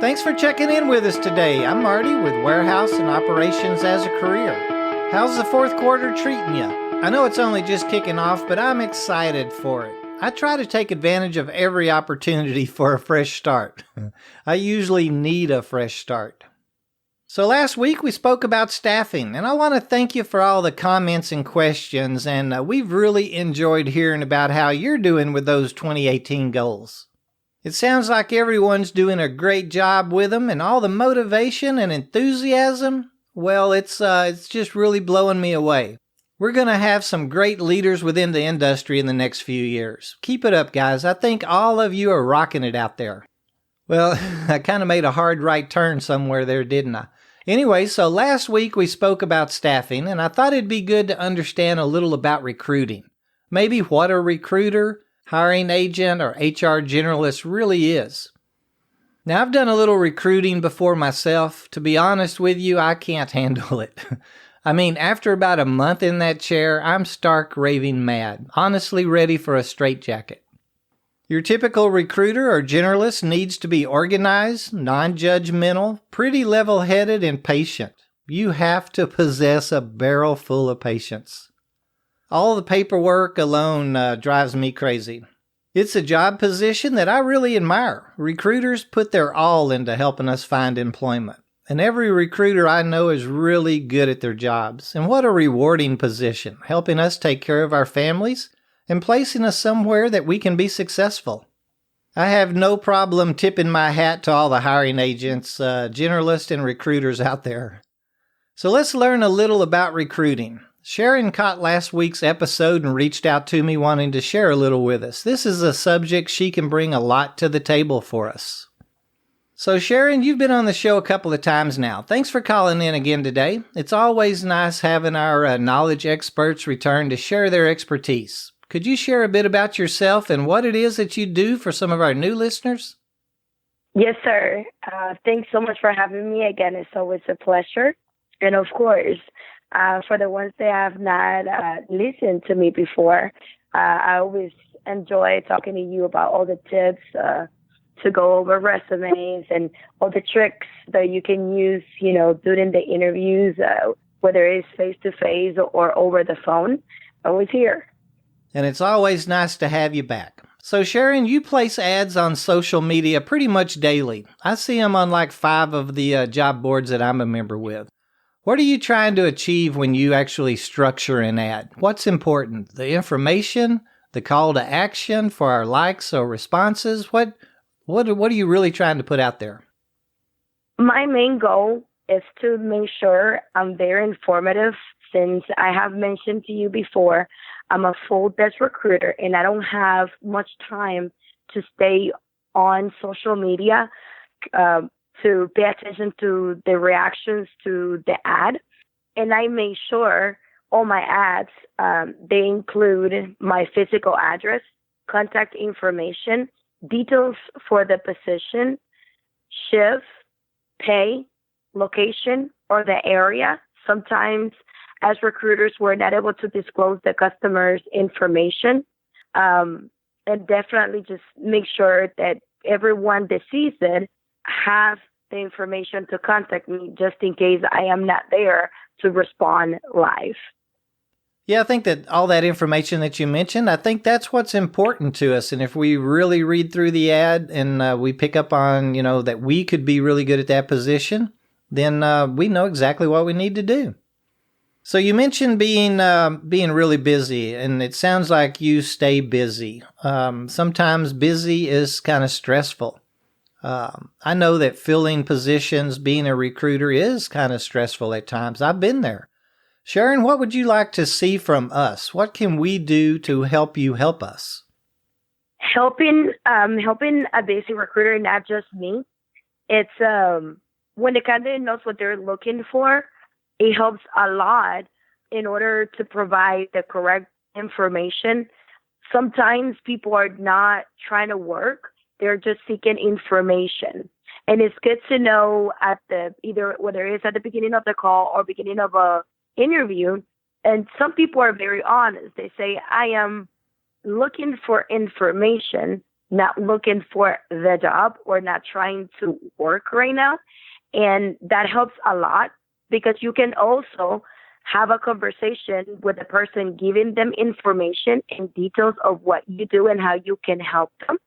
Thanks for checking in with us today. I'm Marty with Warehouse and Operations as a Career. How's the fourth quarter treating you? I know it's only just kicking off, but I'm excited for it. I try to take advantage of every opportunity for a fresh start. I usually need a fresh start. So last week we spoke about staffing, and I want to thank you for all the comments and questions, and we've really enjoyed hearing about how you're doing with those 2018 goals. It sounds like everyone's doing a great job with them, and all the motivation and enthusiasm, well, it's just really blowing me away. We're going to have some great leaders within the industry in the next few years. Keep it up, guys. I think all of you are rocking it out there. Well, I kind of made a hard right turn somewhere there, didn't I? Anyway, so last week we spoke about staffing, and I thought it'd be good to understand a little about recruiting. Maybe what a recruiter, hiring agent, or HR generalist really is. Now, I've done a little recruiting before myself. To be honest with you, I can't handle it. I mean, after about a month in that chair, I'm stark raving mad, honestly ready for a straitjacket. Your typical recruiter or generalist needs to be organized, non-judgmental, pretty level-headed, and patient. You have to possess a barrel full of patience. All the paperwork alone drives me crazy. It's a job position that I really admire. Recruiters put their all into helping us find employment. And every recruiter I know is really good at their jobs. And what a rewarding position, helping us take care of our families and placing us somewhere that we can be successful. I have no problem tipping my hat to all the hiring agents, generalists, and recruiters out there. So let's learn a little about recruiting. Sharon caught last week's episode and reached out to me wanting to share a little with us. This is a subject she can bring a lot to the table for us. So Sharon, you've been on the show a couple of times now. Thanks for calling in again today. It's always nice having our knowledge experts return to share their expertise. Could you share a bit about yourself and what it is that you do for some of our new listeners? Yes, sir. Thanks so much for having me again. It's always a pleasure. And of course, for the ones that have not listened to me before, I always enjoy talking to you about all the tips to go over resumes and all the tricks that you can use, during the interviews, whether it's face-to-face or over the phone. Always here. And it's always nice to have you back. So Sharon, you place ads on social media pretty much daily. I see them on like 5 of the job boards that I'm a member with. What are you trying to achieve when you actually structure an ad? What's important? The information, the call to action for our likes or responses? What are you really trying to put out there? My main goal is to make sure I'm very informative. Since I have mentioned to you before, I'm a full desk recruiter and I don't have much time to stay on social media to pay attention to the reactions to the ad. And I make sure all my ads, they include my physical address, contact information, details for the position, shift, pay, location, or the area. Sometimes as recruiters, we're not able to disclose the customer's information. And definitely just make sure that everyone that sees it has the information to contact me just in case I am not there to respond live. Yeah, I think that all that information that you mentioned, I think that's what's important to us. And if we really read through the ad and we pick up on, that we could be really good at that position, then we know exactly what we need to do. So you mentioned being really busy, and it sounds like you stay busy. Sometimes busy is kind of stressful. I know that filling positions, being a recruiter is kind of stressful at times. I've been there. Sharon, what would you like to see from us? What can we do to help you help us? Helping a busy recruiter, not just me. It's when the candidate knows what they're looking for, it helps a lot in order to provide the correct information. Sometimes people are not trying to work. They're just seeking information. And it's good to know either whether it's at the beginning of the call or beginning of a interview. And some people are very honest. They say, I am looking for information not looking for the job or not trying to work right now. And that helps a lot because you can also have a conversation with the person, giving them information and details of what you do and how you can help them.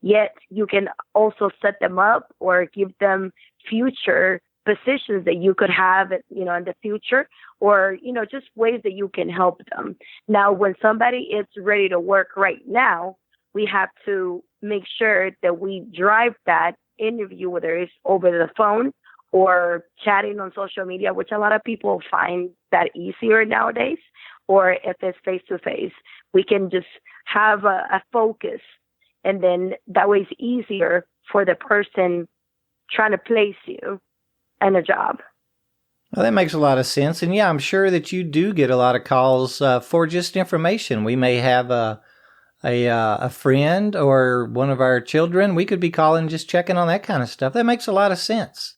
Yet you can also set them up or give them future positions that you could have, in the future, or, just ways that you can help them. Now, when somebody is ready to work right now, we have to make sure that we drive that interview, whether it's over the phone or chatting on social media, which a lot of people find that easier nowadays, or if it's face to face, we can just have a focus. And then that way it's easier for the person trying to place you in a job. Well, that makes a lot of sense. And yeah, I'm sure that you do get a lot of calls for just information. We may have a friend or one of our children. We could be calling, just checking on that kind of stuff. That makes a lot of sense.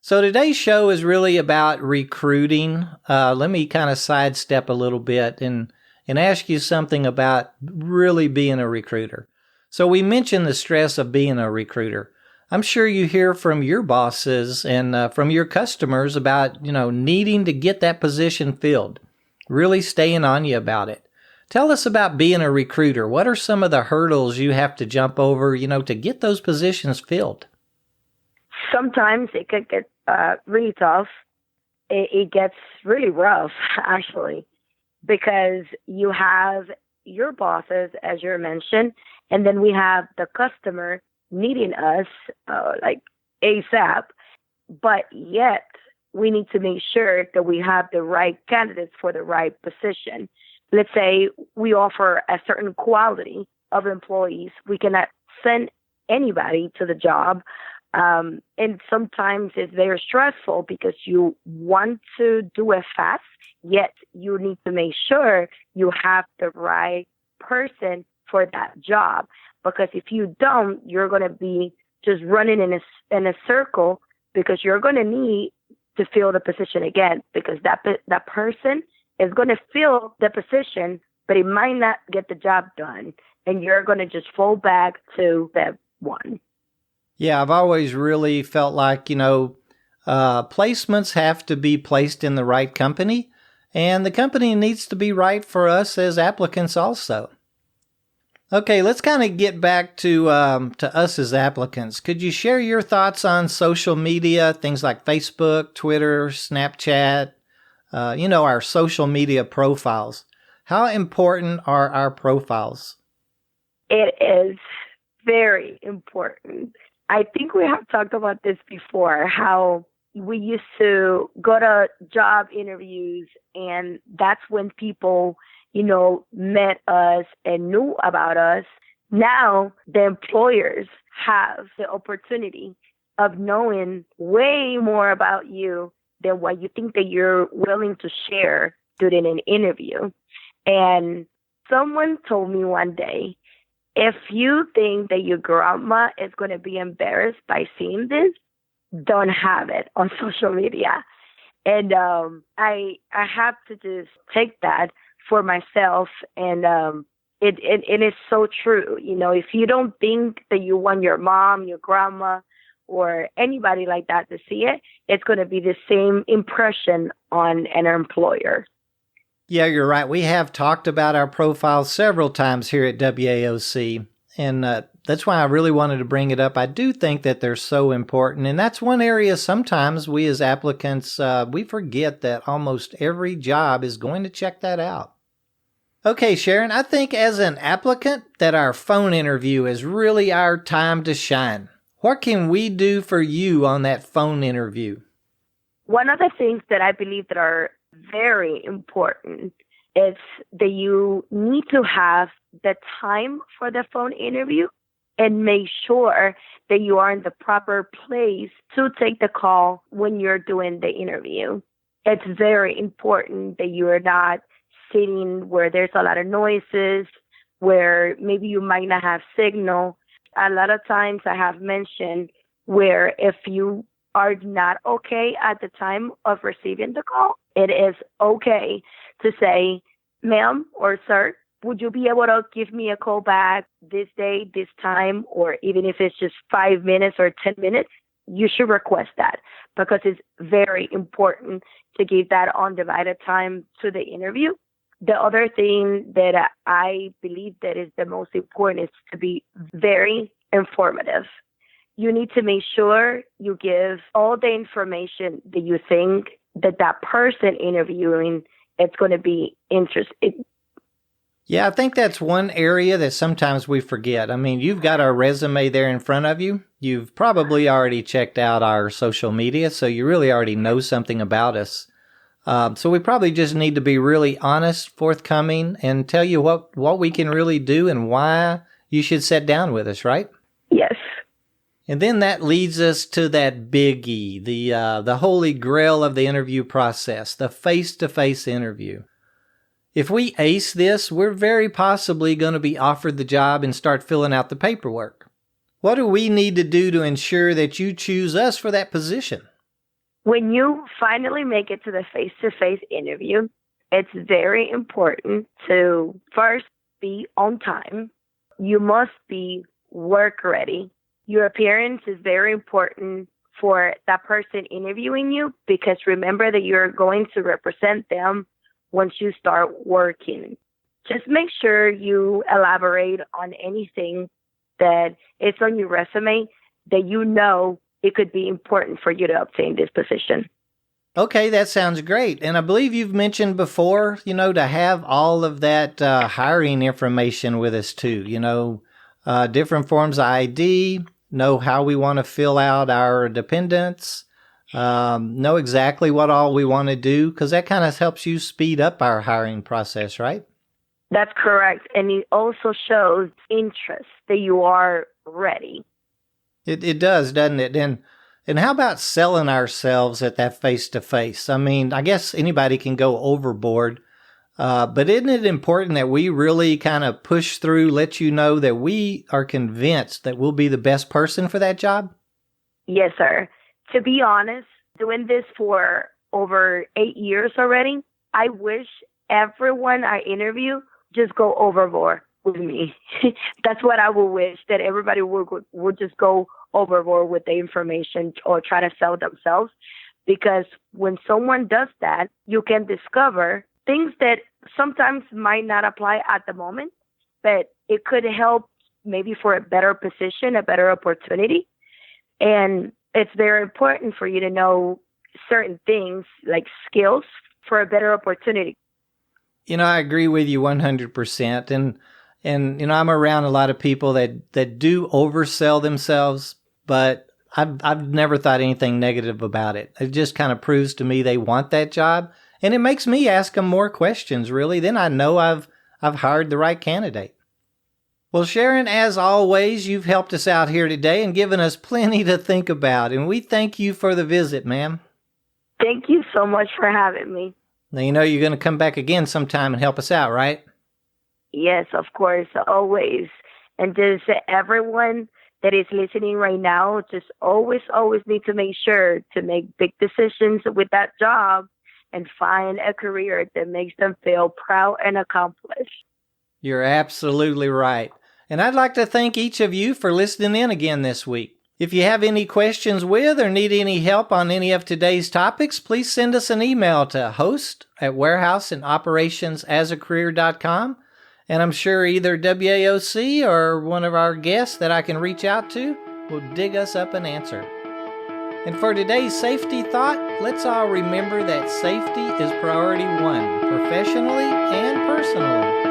So today's show is really about recruiting. Let me kind of sidestep a little bit and ask you something about really being a recruiter. So we mentioned the stress of being a recruiter. I'm sure you hear from your bosses and from your customers about, needing to get that position filled, really staying on you about it. Tell us about being a recruiter. What are some of the hurdles you have to jump over, to get those positions filled? Sometimes it could get really tough. It gets really rough, actually, because you have your bosses, as you mentioned, and then we have the customer needing us like ASAP, but yet we need to make sure that we have the right candidates for the right position. Let's say we offer a certain quality of employees. We cannot send anybody to the job. And sometimes it's very stressful because you want to do it fast, yet you need to make sure you have the right person for that job. Because if you don't, you're going to be just running in a circle, because you're going to need to fill the position again, because that person is going to fill the position, but it might not get the job done. And you're going to just fall back to that one. Yeah, I've always really felt like, placements have to be placed in the right company, and the company needs to be right for us as applicants also. Okay, let's kind of get back to us as applicants. Could you share your thoughts on social media, things like Facebook, Twitter, Snapchat, our social media profiles? How important are our profiles? It is very important. I think we have talked about this before, how we used to go to job interviews, and that's when people met us and knew about us. Now the employers have the opportunity of knowing way more about you than what you think that you're willing to share during an interview. And someone told me one day, if you think that your grandma is going to be embarrassed by seeing this, don't have it on social media. And I have to just take that for myself, and it is so true. If you don't think that you want your mom, your grandma, or anybody like that to see it, it's going to be the same impression on an employer. Yeah, you're right. We have talked about our profiles several times here at WAOC, and that's why I really wanted to bring it up. I do think that they're so important, and that's one area sometimes we as applicants, we forget that almost every job is going to check that out. Okay, Sharon, I think as an applicant that our phone interview is really our time to shine. What can we do for you on that phone interview? One of the things that I believe that are very important is that you need to have the time for the phone interview and make sure that you are in the proper place to take the call when you're doing the interview. It's very important that you are not sitting where there's a lot of noises, where maybe you might not have signal. A lot of times I have mentioned where if you are not okay at the time of receiving the call, it is okay to say, ma'am or sir, would you be able to give me a call back this day, this time, or even if it's just 5 minutes or 10 minutes, you should request that because it's very important to give that undivided time to the interview. The other thing that I believe that is the most important is to be very informative. You need to make sure you give all the information that you think that person interviewing is going to be interested. Yeah, I think that's one area that sometimes we forget. I mean, you've got our resume there in front of you. You've probably already checked out our social media, so you really already know something about us. So we probably just need to be really honest, forthcoming, and tell you what we can really do and why you should sit down with us, right? Yes. And then that leads us to that biggie, the holy grail of the interview process, the face-to-face interview. If we ace this, we're very possibly going to be offered the job and start filling out the paperwork. What do we need to do to ensure that you choose us for that position? When you finally make it to the face-to-face interview, it's very important to first be on time. You must be work ready. Your appearance is very important for that person interviewing you because remember that you're going to represent them once you start working. Just make sure you elaborate on anything that is on your resume that you know it could be important for you to obtain this position. Okay, that sounds great. And I believe you've mentioned before, to have all of that hiring information with us too, different forms of ID, know how we want to fill out our dependents, know exactly what all we want to do, because that kind of helps you speed up our hiring process, right? That's correct. And it also shows interest that you are ready. It does, doesn't it? And how about selling ourselves at that face-to-face? I mean, I guess anybody can go overboard, but isn't it important that we really kind of push through, let you know that we are convinced that we'll be the best person for that job? Yes, sir. To be honest, doing this for over 8 years already, I wish everyone I interview just go overboard with me. That's what I would wish, that everybody would just go overboard with the information or try to sell themselves. Because when someone does that, you can discover things that sometimes might not apply at the moment, but it could help maybe for a better position, a better opportunity. And it's very important for you to know certain things like skills for a better opportunity. I agree with you 100%. And I'm around a lot of people that do oversell themselves, but I've never thought anything negative about it. It just kind of proves to me they want that job, and it makes me ask them more questions, really. Then I know I've hired the right candidate. Well, Sharon, as always, you've helped us out here today and given us plenty to think about, and we thank you for the visit, ma'am. Thank you so much for having me. Now, you're going to come back again sometime and help us out, right? Yes, of course, always. And just everyone that is listening right now, just always need to make sure to make big decisions with that job and find a career that makes them feel proud and accomplished. You're absolutely right. And I'd like to thank each of you for listening in again this week. If you have any questions with or need any help on any of today's topics, please send us an email to host@warehouseandoperationsasacareer.com. And I'm sure either WAOC or one of our guests that I can reach out to will dig us up an answer. And for today's safety thought, let's all remember that safety is priority one, professionally and personally.